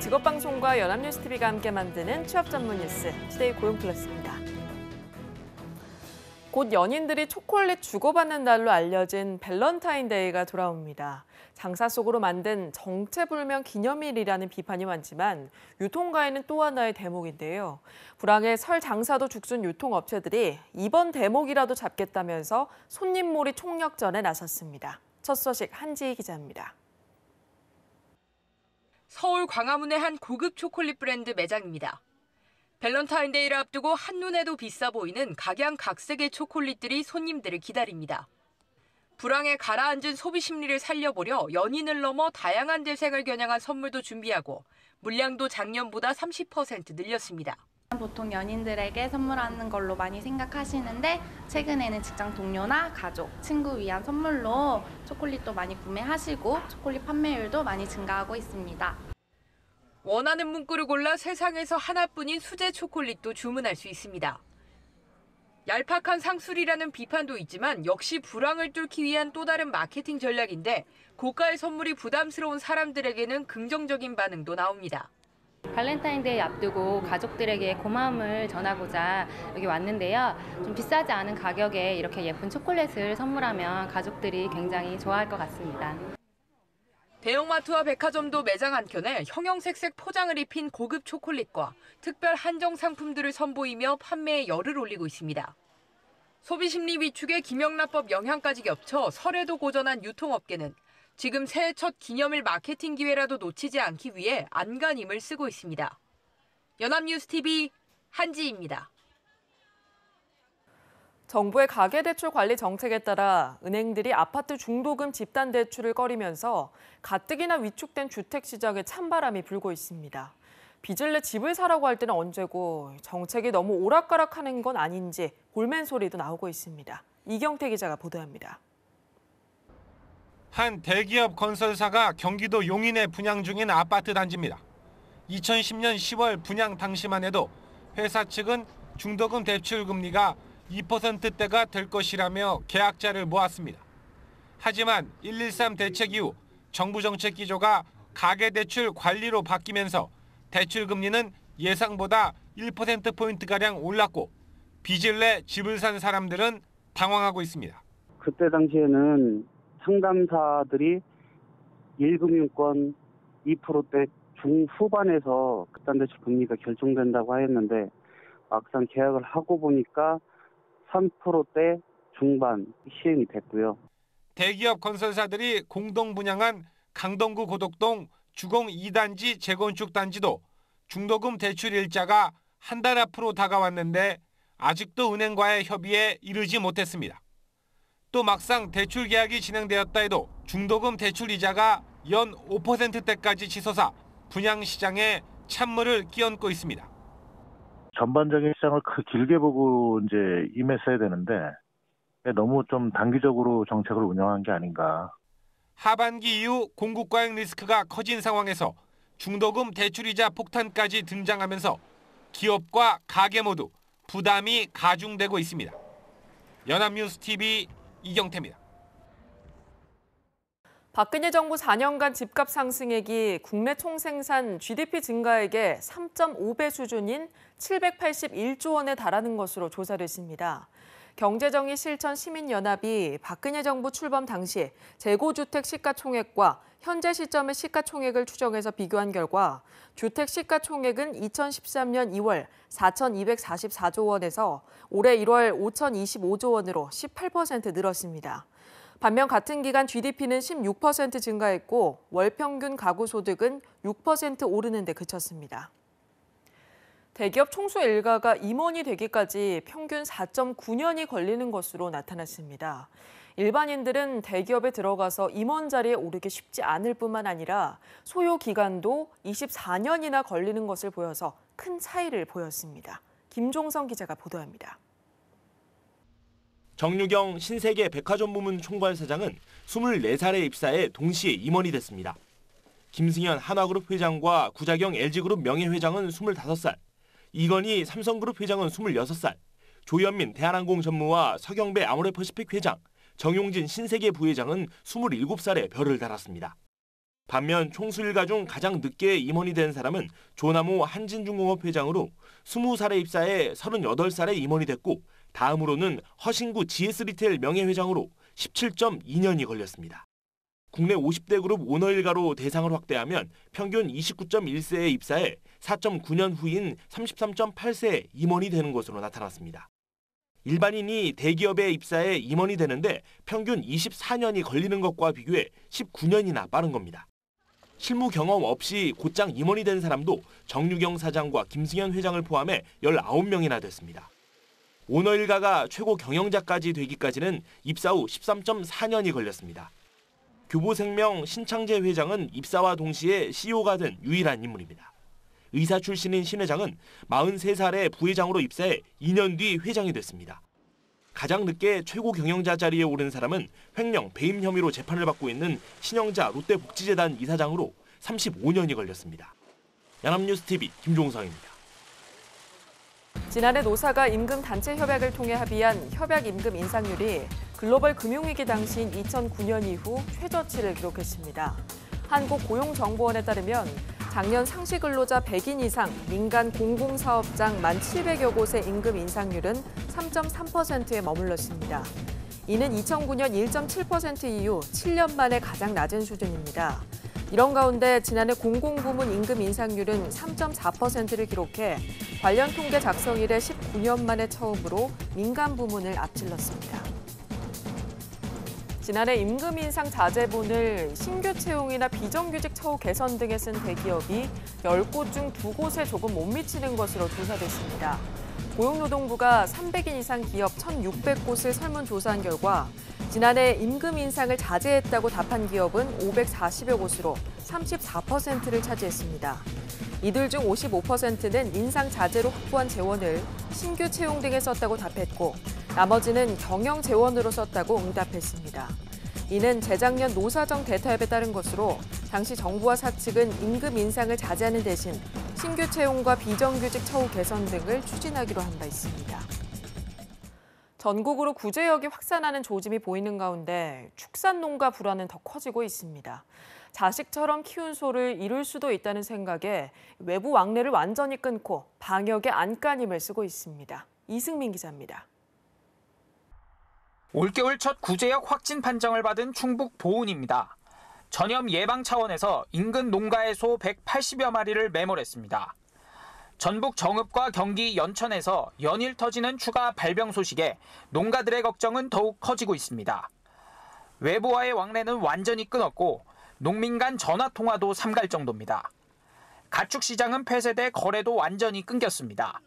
직업방송과 연합뉴스TV가 함께 만드는 취업 전문 뉴스, 투데이 고용플러스입니다. 곧 연인들이 초콜릿 주고받는 날로 알려진 밸런타인데이가 돌아옵니다. 장사 속으로 만든 정체불명 기념일이라는 비판이 많지만 유통가에는 또 하나의 대목인데요. 불황의 설 장사도 죽순 유통업체들이 이번 대목이라도 잡겠다면서 손님몰이 총력전에 나섰습니다. 첫 소식 한지희 기자입니다. 서울 광화문의 한 고급 초콜릿 브랜드 매장입니다. 밸런타인데이를 앞두고 한눈에도 비싸 보이는 각양각색의 초콜릿들이 손님들을 기다립니다. 불황에 가라앉은 소비 심리를 살려보려 연인을 넘어 다양한 대상을 겨냥한 선물도 준비하고 물량도 작년보다 30% 늘렸습니다. 보통 연인들에게 선물하는 걸로 많이 생각하시는데 최근에는 직장 동료나 가족, 친구 위한 선물로 초콜릿도 많이 구매하시고 초콜릿 판매율도 많이 증가하고 있습니다. 원하는 문구를 골라 세상에서 하나뿐인 수제 초콜릿도 주문할 수 있습니다. 얄팍한 상술이라는 비판도 있지만 역시 불황을 뚫기 위한 또 다른 마케팅 전략인데 고가의 선물이 부담스러운 사람들에게는 긍정적인 반응도 나옵니다. 발렌타인데이 앞두고 가족들에게 고마움을 전하고자 여기 왔는데요. 좀 비싸지 않은 가격에 이렇게 예쁜 초콜릿을 선물하면 가족들이 굉장히 좋아할 것 같습니다. 대형마트와 백화점도 매장 한켠에 형형색색 포장을 입힌 고급 초콜릿과 특별 한정 상품들을 선보이며 판매에 열을 올리고 있습니다. 소비심리 위축에 김영란법 영향까지 겹쳐 설에도 고전한 유통업계는 지금 새해 첫 기념일 마케팅 기회라도 놓치지 않기 위해 안간힘을 쓰고 있습니다. 연합뉴스TV 한지희입니다. 정부의 가계대출 관리 정책에 따라 은행들이 아파트 중도금 집단 대출을 꺼리면서 가뜩이나 위축된 주택 시장에 찬바람이 불고 있습니다. 빚을 내 집을 사라고 할 때는 언제고 정책이 너무 오락가락하는 건 아닌지 볼멘 소리도 나오고 있습니다. 이경태 기자가 보도합니다. 한 대기업 건설사가 경기도 용인에 분양 중인 아파트 단지입니다. 2010년 10월 분양 당시만 해도 회사 측은 중도금 대출 금리가 2%대가 될 것이라며 계약자를 모았습니다. 하지만 113 대책 이후 정부 정책 기조가 가계대출 관리로 바뀌면서 대출 금리는 예상보다 1%포인트가량 올랐고 빚을 내 집을 산 사람들은 당황하고 있습니다. 그때 당시에는 상담사들이 1금융권 2%대 중후반에서 집단대출 금리가 결정된다고 하였는데 막상 계약을 하고 보니까 3%대 중반 시행이 됐고요. 대기업 건설사들이 공동 분양한 강동구 고덕동 주공 2단지 재건축 단지도 중도금 대출 일자가 한 달 앞으로 다가왔는데 아직도 은행과의 협의에 이르지 못했습니다. 또 막상 대출 계약이 진행되었다 해도 중도금 대출 이자가 연 5%대까지 치솟아 분양 시장에 찬물을 끼얹고 있습니다. 전반적인 시장을 길게 보고 이제 임했어야 되는데 너무 좀 단기적으로 정책을 운영한 게 아닌가. 하반기 이후 공급 과잉 리스크가 커진 상황에서 중도금 대출이자 폭탄까지 등장하면서 기업과 가계 모두 부담이 가중되고 있습니다. 연합뉴스TV 이경태입니다. 박근혜 정부 4년간 집값 상승액이 국내 총생산 GDP 증가액의 3.5배 수준인 781조 원에 달하는 것으로 조사됐습니다. 경제정의 실천 시민연합이 박근혜 정부 출범 당시 재고주택 시가총액과 현재 시점의 시가총액을 추정해서 비교한 결과 주택 시가총액은 2013년 2월 4,244조 원에서 올해 1월 5,025조 원으로 18% 늘었습니다. 반면 같은 기간 GDP는 16% 증가했고 월 평균 가구 소득은 6% 오르는 데 그쳤습니다. 대기업 총수 일가가 임원이 되기까지 평균 4.9년이 걸리는 것으로 나타났습니다. 일반인들은 대기업에 들어가서 임원 자리에 오르기 쉽지 않을 뿐만 아니라 소요 기간도 24년이나 걸리는 것을 보여서 큰 차이를 보였습니다. 김종성 기자가 보도합니다. 정유경 신세계 백화점 부문 총괄사장은 24살에 입사해 동시에 임원이 됐습니다. 김승현 한화그룹 회장과 구자경 LG그룹 명예회장은 25살, 이건희 삼성그룹 회장은 26살, 조현민 대한항공 전무와 서경배 아모레퍼시픽 회장, 정용진 신세계 부회장은 27살에 별을 달았습니다. 반면 총수 일가 중 가장 늦게 임원이 된 사람은 조남호 한진중공업 회장으로 20살에 입사해 38살에 임원이 됐고 다음으로는 허신구 GS리테일 명예회장으로 17.2년이 걸렸습니다. 국내 50대 그룹 오너 일가로 대상을 확대하면 평균 29.1세에 입사해 4.9년 후인 33.8세에 임원이 되는 것으로 나타났습니다. 일반인이 대기업에 입사해 임원이 되는데 평균 24년이 걸리는 것과 비교해 19년이나 빠른 겁니다. 실무 경험 없이 곧장 임원이 된 사람도 정유경 사장과 김승현 회장을 포함해 19명이나 됐습니다. 오너 일가가 최고 경영자까지 되기까지는 입사 후 13.4년이 걸렸습니다. 교보생명 신창재 회장은 입사와 동시에 CEO가 된 유일한 인물입니다. 의사 출신인 신 회장은 43살에 부회장으로 입사해 2년 뒤 회장이 됐습니다. 가장 늦게 최고 경영자 자리에 오른 사람은 횡령, 배임 혐의로 재판을 받고 있는 신영자 롯데복지재단 이사장으로 35년이 걸렸습니다. 연합뉴스TV 김종성입니다. 지난해 노사가 임금 단체 협약을 통해 합의한 협약 임금 인상률이 글로벌 금융위기 당시인 2009년 이후 최저치를 기록했습니다. 한국고용정보원에 따르면 작년 상시 근로자 100인 이상 민간 공공사업장 1,700여 곳의 임금 인상률은 3.3%에 머물렀습니다. 이는 2009년 1.7% 이후 7년 만에 가장 낮은 수준입니다. 이런 가운데 지난해 공공부문 임금 인상률은 3.4%를 기록해 관련 통계 작성 이래 19년 만에 처음으로 민간 부문을 앞질렀습니다. 지난해 임금 인상 자제분을 신규 채용이나 비정규직 처우 개선 등에 쓴 대기업이 10곳 중 2곳에 조금 못 미치는 것으로 조사됐습니다. 고용노동부가 300인 이상 기업 1,600곳을 설문조사한 결과 지난해 임금 인상을 자제했다고 답한 기업은 540여 곳으로 34%를 차지했습니다. 이들 중 55%는 인상 자제로 확보한 재원을 신규 채용 등에 썼다고 답했고 나머지는 경영 재원으로 썼다고 응답했습니다. 이는 재작년 노사정 대타협에 따른 것으로 당시 정부와 사측은 임금 인상을 자제하는 대신 신규 채용과 비정규직 처우 개선 등을 추진하기로 한 바 있습니다. 전국으로 구제역이 확산하는 조짐이 보이는 가운데 축산 농가 불안은 더 커지고 있습니다. 자식처럼 키운 소를 잃을 수도 있다는 생각에 외부 왕래를 완전히 끊고 방역에 안간힘을 쓰고 있습니다. 이승민 기자입니다. 올겨울 첫 구제역 확진 판정을 받은 충북 보은입니다. 전염 예방 차원에서 인근 농가의 소 180여 마리를 매몰했습니다. 전북 정읍과 경기 연천에서 연일 터지는 추가 발병 소식에 농가들의 걱정은 더욱 커지고 있습니다. 외부와의 왕래는 완전히 끊었고 농민 간 전화 통화도 삼갈 정도입니다. 가축 시장은 폐쇄돼 거래도 완전히 끊겼습니다.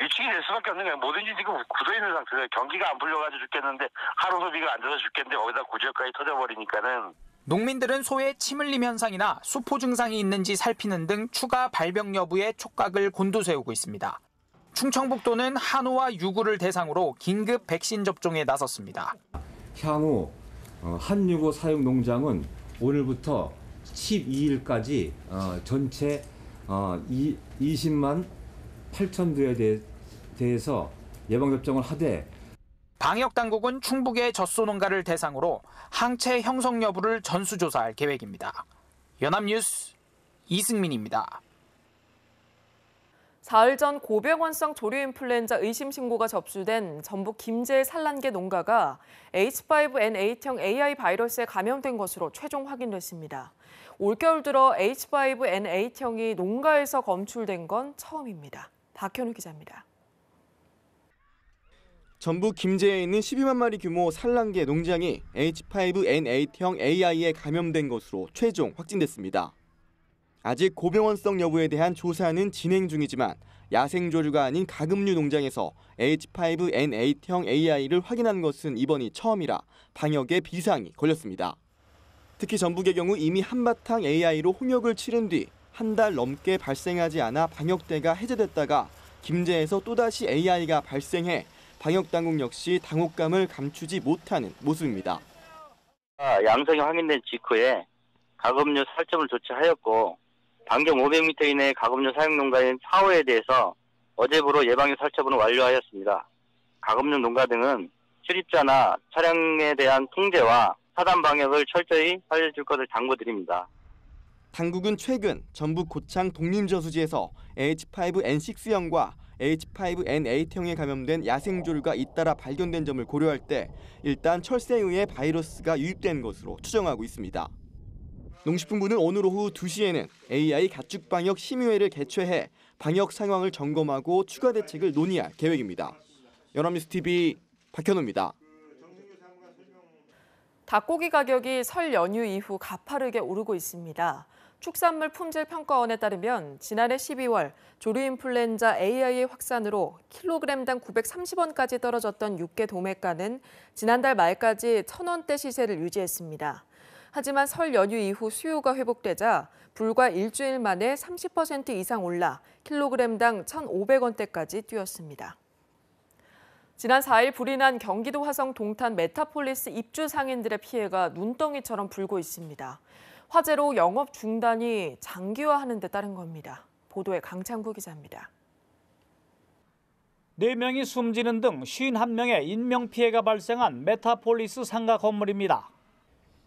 위축이 될 수밖에 없는 거예요. 뭐든지 지금 굳어있는 상태예요. 경기가 안 풀려가지고 죽겠는데 하루 소비가 안 돼서 죽겠는데 거기다 구제역까지 터져버리니까는. 농민들은 소에 침 흘림 현상이나 수포 증상이 있는지 살피는 등 추가 발병 여부에 촉각을 곤두세우고 있습니다. 충청북도는 한우와 유구를 대상으로 긴급 백신 접종에 나섰습니다. 향후 한유고 사육 농장은 오늘부터 12일까지 전체 20만 8천 두에 대해서 예방접종을 하되 방역당국은 충북의 젖소 농가를 대상으로 항체 형성 여부를 전수조사할 계획입니다. 연합뉴스 이승민입니다. 사흘 전 고병원성 조류인플루엔자 의심 신고가 접수된 전북 김제 산란계 농가가 H5N8형 AI 바이러스에 감염된 것으로 최종 확인됐습니다. 올겨울 들어 H5N8형이 농가에서 검출된 건 처음입니다. 박현우 기자입니다. 전북 김제에 있는 12만 마리 규모 산란계 농장이 H5N8형 AI에 감염된 것으로 최종 확진됐습니다. 아직 고병원성 여부에 대한 조사는 진행 중이지만 야생조류가 아닌 가금류 농장에서 H5N8형 AI를 확인한 것은 이번이 처음이라 방역에 비상이 걸렸습니다. 특히 전북의 경우 이미 한바탕 AI로 홍역을 치른 뒤 한 달 넘게 발생하지 않아 방역대가 해제됐다가 김제에서 또다시 AI가 발생해 방역당국 역시 당혹감을 감추지 못하는 모습입니다. 양성이 확인된 직후에 가금류 살점을 조치하였고 반경 500m 이내의 가금류 사육 농가인 4호에 대해서 어제부로 예방역 살처분을 완료하였습니다. 가금류 농가 등은 출입자나 차량에 대한 통제와 차단 방역을 철저히 살려줄 것을 당부드립니다. 당국은 최근 전북 고창 독림저수지에서 H5N6형과 H5N8형에 감염된 야생조류가 잇따라 발견된 점을 고려할 때 일단 철새에 의해 바이러스가 유입된 것으로 추정하고 있습니다. 농식품부는 오늘 오후 2시에는 AI 가축방역 심의회를 개최해 방역 상황을 점검하고 추가 대책을 논의할 계획입니다. 연합뉴스TV 박현우입니다. 닭고기 가격이 설 연휴 이후 가파르게 오르고 있습니다. 축산물 품질평가원에 따르면 지난해 12월 조류인플루엔자 AI 확산으로 킬로그램당 930원까지 떨어졌던 육개 도매가는 지난달 말까지 1,000원대 시세를 유지했습니다. 하지만 설 연휴 이후 수요가 회복되자 불과 일주일 만에 30% 이상 올라 킬로그램당 1,500원대까지 뛰었습니다. 지난 4일 불이 난 경기도 화성 동탄 메타폴리스 입주 상인들의 피해가 눈덩이처럼 불고 있습니다. 화재로 영업 중단이 장기화하는 데 따른 겁니다. 보도에 강창구 기자입니다. 4명이 숨지는 등 51명의 인명피해가 발생한 메타폴리스 상가 건물입니다.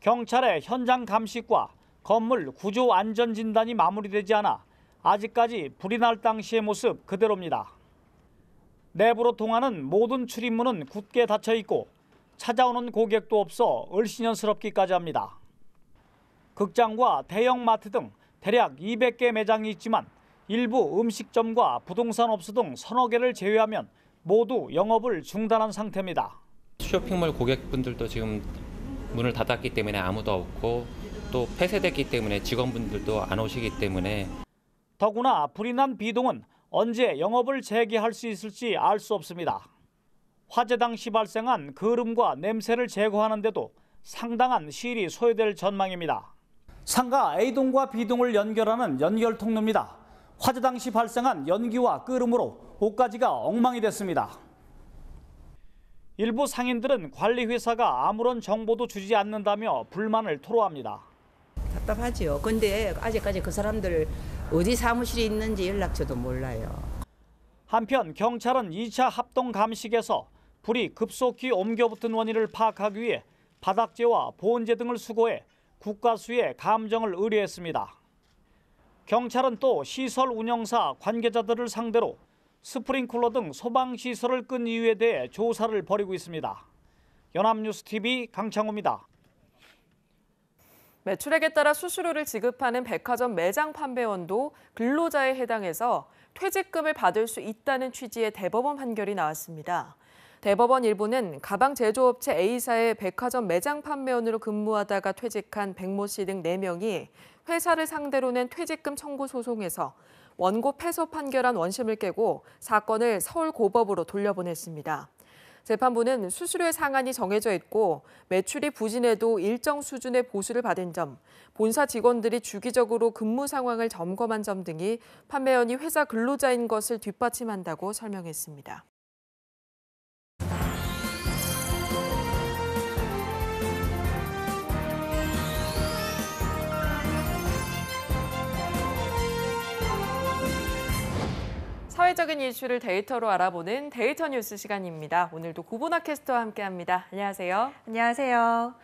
경찰의 현장 감식과 건물 구조 안전 진단이 마무리되지 않아 아직까지 불이 날 당시의 모습 그대로입니다. 내부로 통하는 모든 출입문은 굳게 닫혀 있고 찾아오는 고객도 없어 을씨년스럽기까지 합니다. 극장과 대형마트 등 대략 200개 매장이 있지만 일부 음식점과 부동산 업소 등 서너 개를 제외하면 모두 영업을 중단한 상태입니다. 쇼핑몰 고객분들도 지금 문을 닫았기 때문에 아무도 없고 또 폐쇄됐기 때문에 직원분들도 안 오시기 때문에 더구나 불이 난 B동은 언제 영업을 재개할 수 있을지 알 수 없습니다. 화재 당시 발생한 거름과 냄새를 제거하는 데도 상당한 시일이 소요될 전망입니다. 상가 A동과 B동을 연결하는 연결통로입니다. 화재 당시 발생한 연기와 끓음으로 옷가지가 엉망이 됐습니다. 일부 상인들은 관리회사가 아무런 정보도 주지 않는다며 불만을 토로합니다. 답답하죠. 근데 아직까지 그 사람들 어디 사무실에 있는지 연락처도 몰라요. 한편 경찰은 2차 합동 감식에서 불이 급속히 옮겨붙은 원인을 파악하기 위해 바닥재와 보온재 등을 수거해 국가수에 감정을 의뢰했습니다. 경찰은 또 시설 운영사 관계자들을 상대로 스프링클러 등 소방시설을 끈 이유에 대해 조사를 벌이고 있습니다. 연합뉴스TV 강창호입니다. 매출액에 따라 수수료를 지급하는 백화점 매장 판매원도 근로자에 해당해서 퇴직금을 받을 수 있다는 취지의 대법원 판결이 나왔습니다. 대법원 일부는 가방 제조업체 A사의 백화점 매장 판매원으로 근무하다가 퇴직한 백모 씨 등 4명이 회사를 상대로 낸 퇴직금 청구 소송에서 원고 패소 판결한 원심을 깨고 사건을 서울고법으로 돌려보냈습니다. 재판부는 수수료의 상한이 정해져 있고 매출이 부진해도 일정 수준의 보수를 받은 점, 본사 직원들이 주기적으로 근무 상황을 점검한 점 등이 판매원이 회사 근로자인 것을 뒷받침한다고 설명했습니다. 사회적인 이슈를 데이터로 알아보는 데이터 뉴스 시간입니다. 오늘도 구보나 캐스터와 함께합니다. 안녕하세요. 안녕하세요.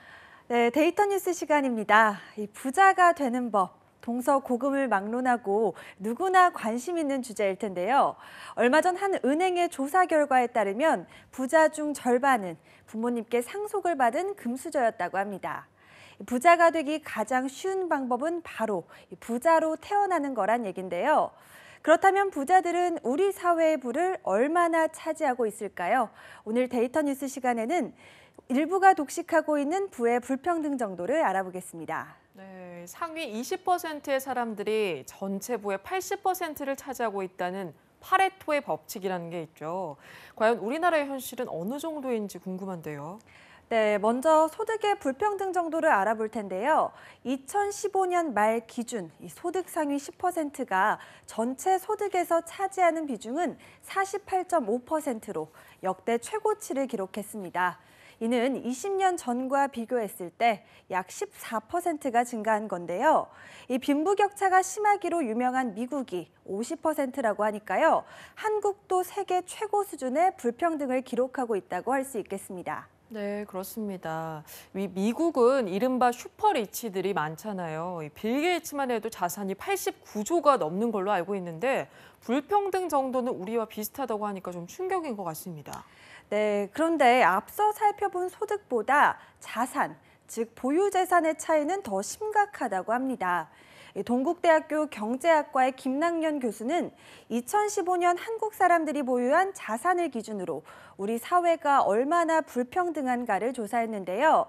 네, 데이터 뉴스 시간입니다. 이 부자가 되는 법, 동서고금을 막론하고 누구나 관심 있는 주제일 텐데요. 얼마 전 한 은행의 조사 결과에 따르면 부자 중 절반은 부모님께 상속을 받은 금수저였다고 합니다. 부자가 되기 가장 쉬운 방법은 바로 부자로 태어나는 거란 얘긴데요. 그렇다면 부자들은 우리 사회의 부를 얼마나 차지하고 있을까요? 오늘 데이터 뉴스 시간에는 일부가 독식하고 있는 부의 불평등 정도를 알아보겠습니다. 네, 상위 20%의 사람들이 전체 부의 80%를 차지하고 있다는 파레토의 법칙이라는 게 있죠. 과연 우리나라의 현실은 어느 정도인지 궁금한데요. 네, 먼저 소득의 불평등 정도를 알아볼 텐데요. 2015년 말 기준 소득 상위 10%가 전체 소득에서 차지하는 비중은 48.5%로 역대 최고치를 기록했습니다. 이는 20년 전과 비교했을 때 약 14%가 증가한 건데요. 이 빈부격차가 심하기로 유명한 미국이 50%라고 하니까요. 한국도 세계 최고 수준의 불평등을 기록하고 있다고 할 수 있겠습니다. 네, 그렇습니다. 미국은 이른바 슈퍼리치들이 많잖아요. 빌 게이츠만 해도 자산이 89조가 넘는 걸로 알고 있는데 불평등 정도는 우리와 비슷하다고 하니까 좀 충격인 것 같습니다. 네, 그런데 앞서 살펴본 소득보다 자산, 즉 보유 재산의 차이는 더 심각하다고 합니다. 동국대학교 경제학과의 김낙연 교수는 2015년 한국 사람들이 보유한 자산을 기준으로 우리 사회가 얼마나 불평등한가를 조사했는데요.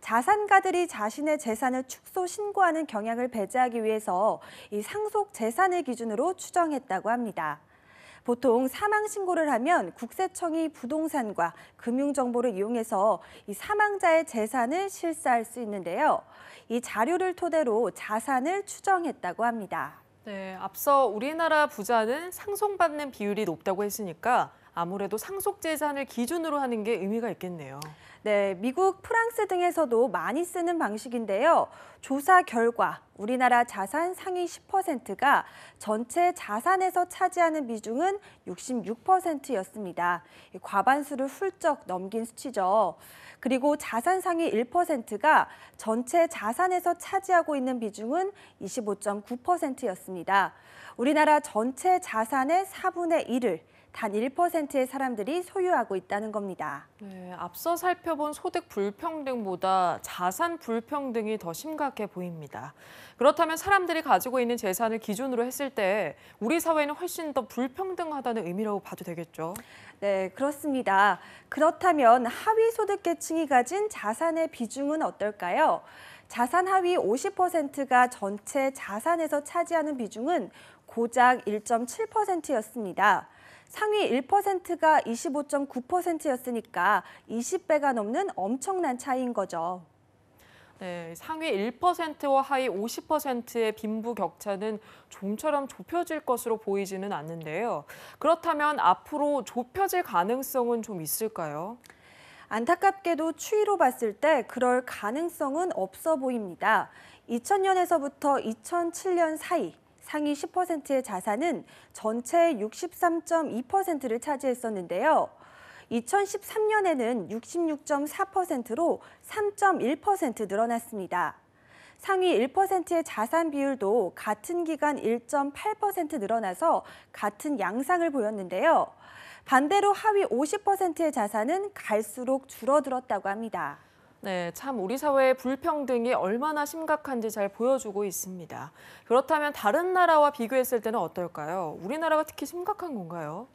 자산가들이 자신의 재산을 축소 신고하는 경향을 배제하기 위해서 이 상속 재산을 기준으로 추정했다고 합니다. 보통 사망 신고를 하면 국세청이 부동산과 금융 정보를 이용해서 이 사망자의 재산을 실사할 수 있는데요. 이 자료를 토대로 자산을 추정했다고 합니다. 네, 앞서 우리나라 부자는 상속받는 비율이 높다고 했으니까 아무래도 상속 재산을 기준으로 하는 게 의미가 있겠네요. 네, 미국, 프랑스 등에서도 많이 쓰는 방식인데요. 조사 결과 우리나라 자산 상위 10%가 전체 자산에서 차지하는 비중은 66%였습니다. 과반수를 훌쩍 넘긴 수치죠. 그리고 자산 상위 1%가 전체 자산에서 차지하고 있는 비중은 25.9%였습니다. 우리나라 전체 자산의 4분의 1을 단 1%의 사람들이 소유하고 있다는 겁니다. 네, 앞서 살펴본 소득 불평등보다 자산 불평등이 더 심각해 보입니다. 그렇다면 사람들이 가지고 있는 재산을 기준으로 했을 때 우리 사회는 훨씬 더 불평등하다는 의미라고 봐도 되겠죠? 네, 그렇습니다. 그렇다면 하위 소득 계층이 가진 자산의 비중은 어떨까요? 자산 하위 50%가 전체 자산에서 차지하는 비중은 고작 1.7%였습니다. 상위 1%가 25.9%였으니까 20배가 넘는 엄청난 차이인 거죠. 네, 상위 1%와 하위 50%의 빈부 격차는 좀처럼 좁혀질 것으로 보이지는 않는데요. 그렇다면 앞으로 좁혀질 가능성은 좀 있을까요? 안타깝게도 추이로 봤을 때 그럴 가능성은 없어 보입니다. 2000년에서부터 2007년 사이 상위 10%의 자산은 전체의 63.2%를 차지했었는데요. 2013년에는 66.4%로 3.1% 늘어났습니다. 상위 1%의 자산 비율도 같은 기간 1.8% 늘어나서 같은 양상을 보였는데요. 반대로 하위 50%의 자산은 갈수록 줄어들었다고 합니다. 네, 참 우리 사회의 불평등이 얼마나 심각한지 잘 보여주고 있습니다. 그렇다면 다른 나라와 비교했을 때는 어떨까요? 우리나라가 특히 심각한 건가요?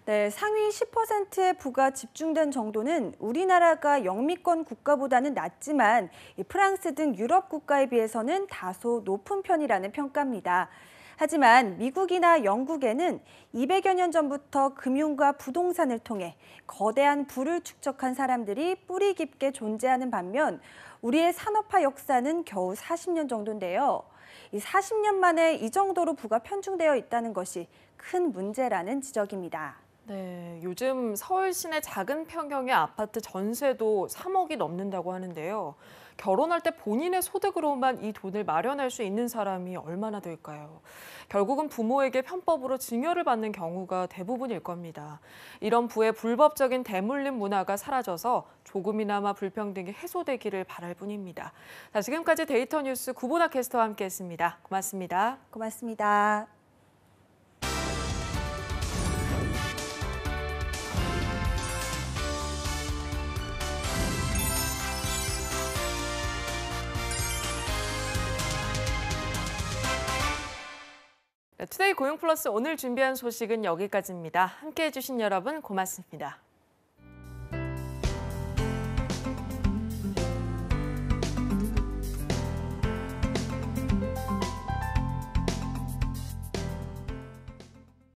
네, 상위 10%의 부가 집중된 정도는 우리나라가 영미권 국가보다는 낮지만 프랑스 등 유럽 국가에 비해서는 다소 높은 편이라는 평가입니다. 하지만 미국이나 영국에는 200여 년 전부터 금융과 부동산을 통해 거대한 부를 축적한 사람들이 뿌리 깊게 존재하는 반면 우리의 산업화 역사는 겨우 40년 정도인데요. 이 40년 만에 이 정도로 부가 편중되어 있다는 것이 큰 문제라는 지적입니다. 네, 요즘 서울 시내 작은 평형의 아파트 전세도 3억이 넘는다고 하는데요. 결혼할 때 본인의 소득으로만 이 돈을 마련할 수 있는 사람이 얼마나 될까요? 결국은 부모에게 편법으로 증여를 받는 경우가 대부분일 겁니다. 이런 부의 불법적인 대물림 문화가 사라져서 조금이나마 불평등이 해소되기를 바랄 뿐입니다. 자, 지금까지 데이터 뉴스 구보나 캐스터와 함께했습니다. 고맙습니다. 고맙습니다. 투데이 고용플러스 오늘 준비한 소식은 여기까지입니다. 함께해 주신 여러분 고맙습니다.